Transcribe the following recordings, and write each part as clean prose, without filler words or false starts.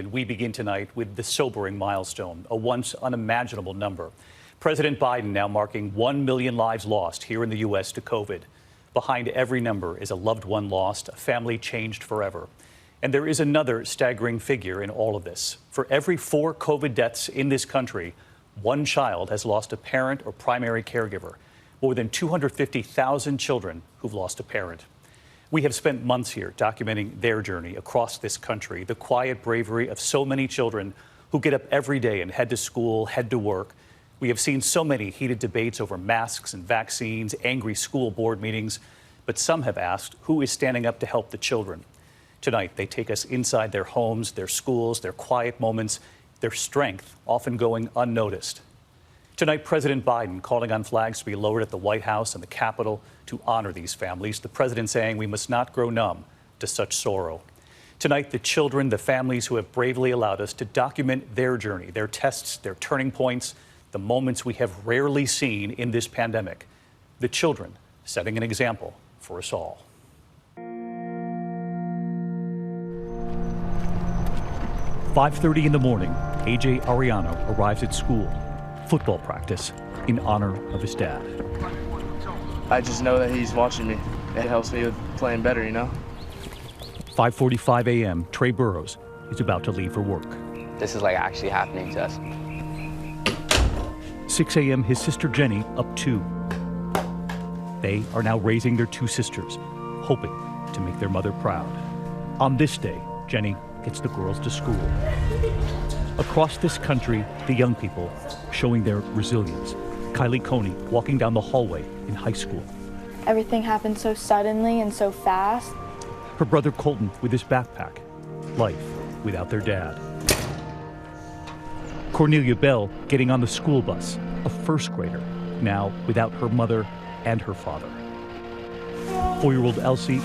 We begin tonight with the sobering milestone, a once unimaginable number. President Biden now marking 1 million lives lost here in the U.S. to COVID. Behind every number is a loved one lost, a family changed forever. And there is another staggering figure in all of this. For every 4 COVID deaths in this country, 1 child has lost a parent or primary caregiver. More than 250,000 children who've lost a parent. We have spent months here documenting their journey across this country, the quiet bravery of so many children who get up every day and head to school, head to work. We have seen so many heated debates over masks and vaccines, angry school board meetings, but some have asked who is standing up to help the children. Tonight, they take us inside their homes, their schools, their quiet moments, their strength often going unnoticed. Tonight, President Biden calling on flags to be lowered at the White House and the Capitol to honor these families. The president saying we must not grow numb to such sorrow. Tonight, the children, the families who have bravely allowed us to document their journey, their tests, their turning points, the moments we have rarely seen in this pandemic. The children setting an example for us all. 5:30 in the morning, AJ Ariano arrives at school. Football practice in honor of his dad. I just know that he's watching me. It helps me with playing better, you know? 5:45 a.m., Trey Burrows is about to leave for work. This is like actually happening to us. 6 a.m., his sister Jenny up too. They are now raising their 2 sisters, hoping to make their mother proud. On this day, Jenny gets the girls to school. Across this country, the young people showing their resilience. Kylie Coney walking down the hallway in high school. Everything happened so suddenly and so fast. Her brother Colton with his backpack. Life without their dad. Cornelia Bell getting on the school bus, a first grader, now without her mother and her father. 4-year-old Elsie,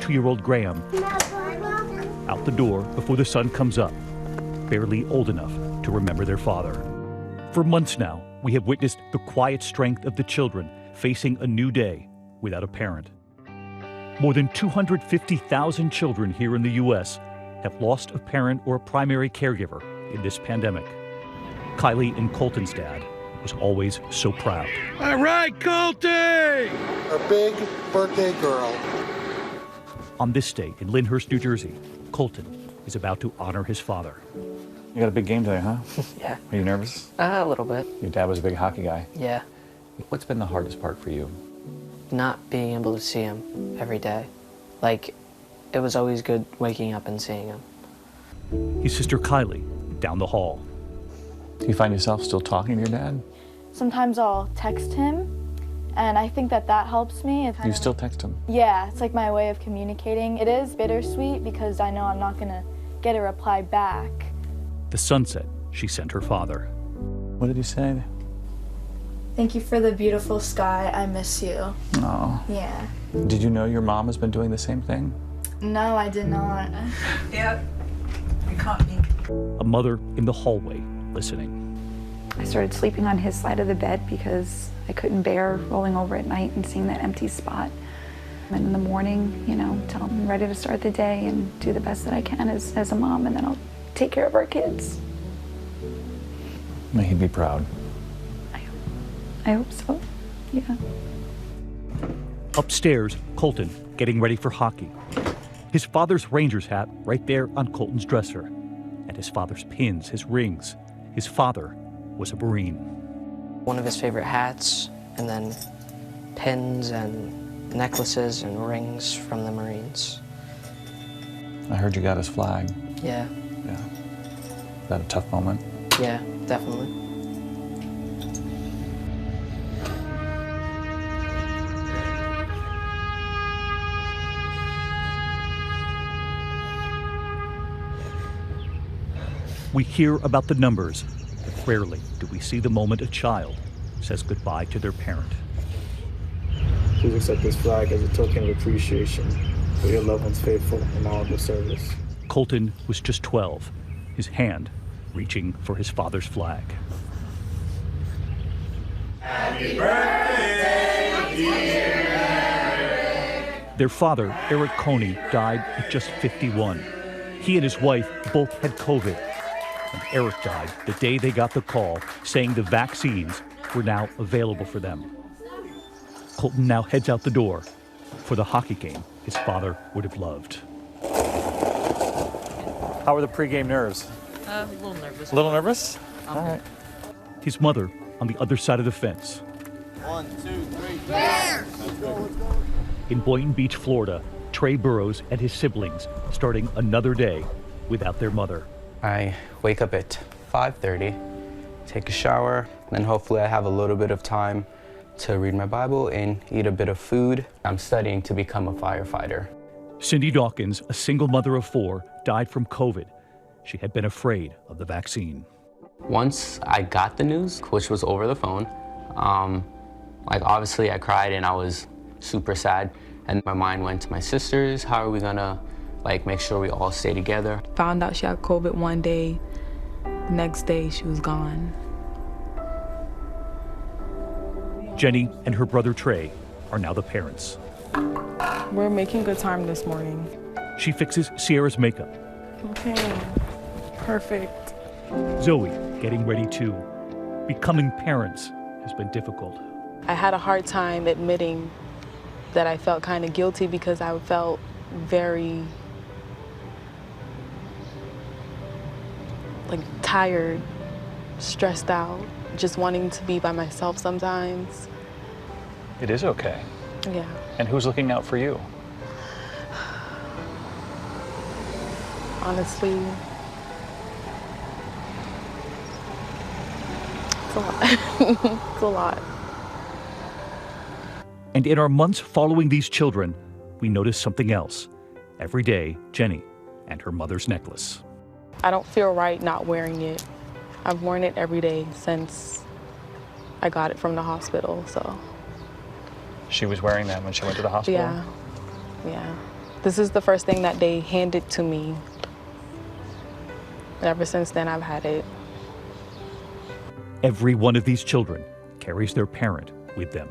2-year-old Graham, out the door before the sun comes up, barely old enough to remember their father. For months now, we have witnessed the quiet strength of the children facing a new day without a parent. More than 250,000 children here in the U.S. have lost a parent or a primary caregiver in this pandemic. Kylie and Colton's dad was always so proud. All right, Colton! A big birthday girl. On this day in Lyndhurst, New Jersey, Colton is about to honor his father. You got a big game today, huh? Yeah. Are you nervous? A little bit. Your dad was a big hockey guy. Yeah. What's been the hardest part for you? Not being able to see him every day. Like, it was always good waking up and seeing him. His sister Kylie down the hall. Do you find yourself still talking to your dad? Sometimes I'll text him, and I think that helps me. You still text him? Yeah, it's like my way of communicating. It is bittersweet because I know I'm not gonna get a reply back. The sunset she sent her father. What did he say? Thank you for the beautiful sky. I miss you. Oh. Yeah. Did you know your mom has been doing the same thing? No, I did not. Yeah, you caught me. A mother in the hallway listening. I started sleeping on his side of the bed because I couldn't bear rolling over at night and seeing that empty spot. And in the morning, you know, tell him I'm ready to start the day and do the best that I can as a mom, and then I'll take care of our kids. May he be proud. I hope so, yeah. Upstairs, Colton getting ready for hockey. His father's Rangers hat right there on Colton's dresser. And his father's pins, his rings. His father was a Marine. One of his favorite hats, and then pins and necklaces and rings from the Marines. I heard you got his flag. Yeah. Yeah. Is that a tough moment? Yeah, definitely. We hear about the numbers, but rarely do we see the moment a child says goodbye to their parent. Please accept this flag as a token of appreciation for your loved one's faithful and honorable service. Colton was just 12, his hand reaching for his father's flag. Happy birthday, dear Eric. Their father, Eric Coney, died at just 51. He and his wife both had COVID. And Eric died the day they got the call saying the vaccines were now available for them. Colton now heads out the door for the hockey game his father would have loved. How are the pregame nerves? A little nervous. A little nervous? All right. His mother on the other side of the fence. 1, 2, 3, yeah! In Boynton Beach, Florida, Trey Burrows and his siblings starting another day without their mother. I wake up at 5:30, take a shower, then hopefully I have a little bit of time to read my Bible and eat a bit of food. I'm studying to become a firefighter. Cindy Dawkins, a single mother of 4, died from COVID. She had been afraid of the vaccine. Once I got the news, which was over the phone, obviously I cried and I was super sad. And my mind went to my sisters. How are we gonna make sure we all stay together? Found out she had COVID one day. Next day she was gone. Jenny and her brother Trey are now the parents. We're making good time this morning. She fixes Sierra's makeup. Okay, perfect. Zoe getting ready too. Becoming parents has been difficult. I had a hard time admitting that I felt kind of guilty because I felt very tired, stressed out, just wanting to be by myself sometimes. It is okay. Yeah. And who's looking out for you? Honestly, it's a lot. It's a lot. And in our months following these children, we notice something else. Every day, Jenny and her mother's necklace. I don't feel right not wearing it. I've worn it every day since I got it from the hospital, so. She was wearing that when she went to the hospital? Yeah. This is the first thing that they handed to me. And ever since then, I've had it. Every one of these children carries their parent with them.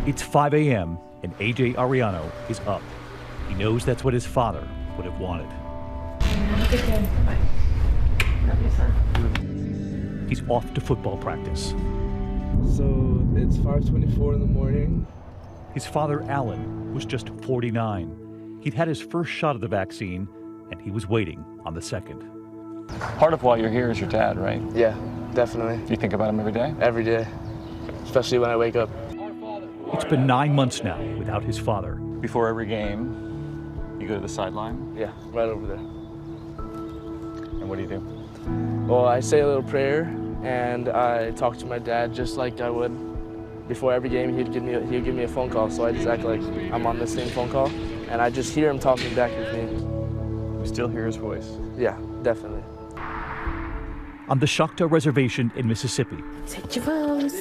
It's 5 a.m. and AJ Ariano is up. He knows that's what his father would have wanted. He's off to football practice. So it's 5:24 in the morning. His father, Alan, was just 49. He'd had his first shot of the vaccine, and he was waiting on the second. Part of why you're here is your dad, right? Yeah, definitely. Do you think about him every day? Every day, especially when I wake up. It's been 9 months now without his father. Before every game, you go to the sideline? Yeah, right over there. And what do you do? Well, I say a little prayer, and I talk to my dad just like I would before every game. He'd give me a phone call, so I just act like I'm on the same phone call, and I just hear him talking back with me. You still hear his voice? Yeah, definitely. On the Choctaw Reservation in Mississippi, take your phones.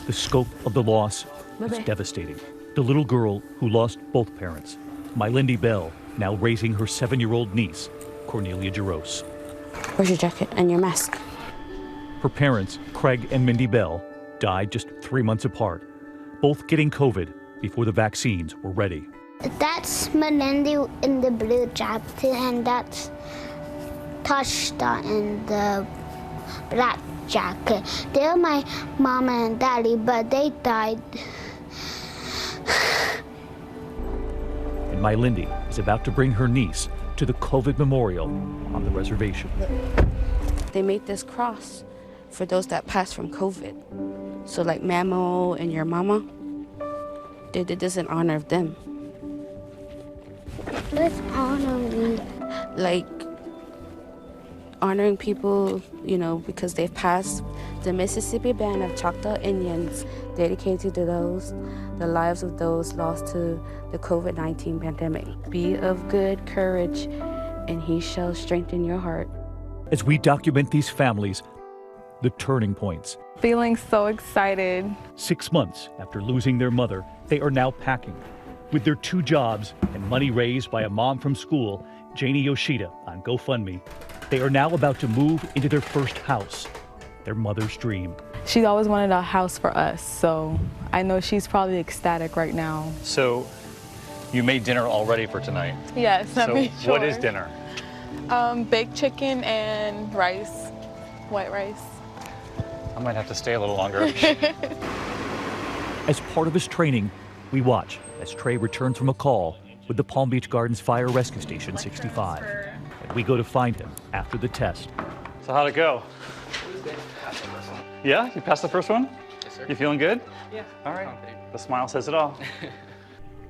The scope of the loss is devastating. The little girl who lost both parents, Lindy Bell, now raising her 7-year-old niece, Cornelia Jaros. Where's your jacket and your mask? Her parents, Craig and Mindy Bell, died just 3 months apart, both getting COVID before the vaccines were ready. That's Melinda in the blue jacket, and that's Tashta in the black jacket. They're my mama and daddy, but they died. And Lindy is about to bring her niece to the COVID memorial on the reservation. They made this cross for those that passed from COVID. So like Mamo and your mama, they did this in honor of them. Let's honor me. Like honoring people, because they've passed. The Mississippi Band of Choctaw Indians dedicated to the lives of those lost to the COVID-19 pandemic. Be of good courage, and he shall strengthen your heart. As we document these families, the turning points. Feeling so excited. 6 months after losing their mother, they are now packing. With their 2 jobs and money raised by a mom from school, Janie Yoshida, on GoFundMe, they are now about to move into their first house, their mother's dream. She's always wanted a house for us, so I know she's probably ecstatic right now. So You made dinner already for tonight. Yes, I made sure. What is dinner? Baked chicken and rice, white rice. I might have to stay a little longer. As part of his training, we watch as Trey returns from a call with the Palm Beach Gardens Fire Rescue Station 65. And we go to find him after the test. So how'd it go? Yeah, you passed the first one? Yes, sir. You feeling good? Yeah. All right. The smile says it all.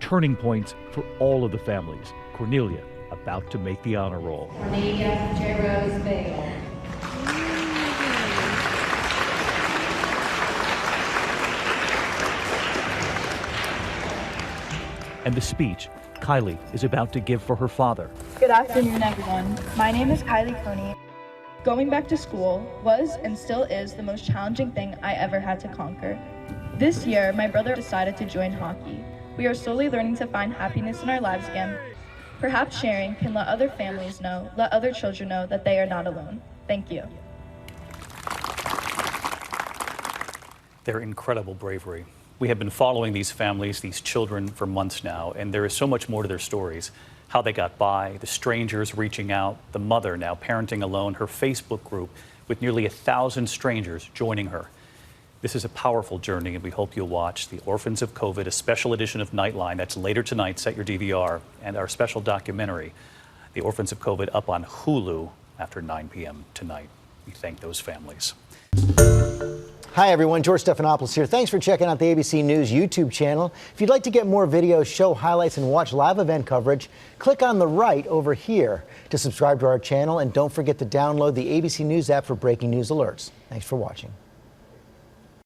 Turning points for all of the families. Cornelia about to make the honor roll. Cornelia J. Rose Bale. And the speech Kylie is about to give for her father. Good afternoon, everyone. My name is Kylie Coney. Going back to school was and still is the most challenging thing I ever had to conquer. This year, my brother decided to join hockey. We are slowly learning to find happiness in our lives again. Perhaps sharing can let other families know, let other children know that they are not alone. Thank you. Their incredible bravery. We have been following these families, these children, for months now, and there is so much more to their stories. How they got by, the strangers reaching out, the mother now parenting alone, her Facebook group with nearly 1,000 strangers joining her. This is a powerful journey, and we hope you'll watch The Orphans of COVID, a special edition of Nightline. That's later tonight. Set your DVR. And our special documentary, The Orphans of COVID, up on HULU after 9 p.m. tonight. We thank those families. Hi, everyone. George Stephanopoulos here. Thanks for checking out the ABC News YouTube channel. If you'd like to get more videos, show highlights, and watch live event coverage, click on the right over here to subscribe to our channel. And don't forget to download the ABC News app for breaking news alerts. Thanks for watching.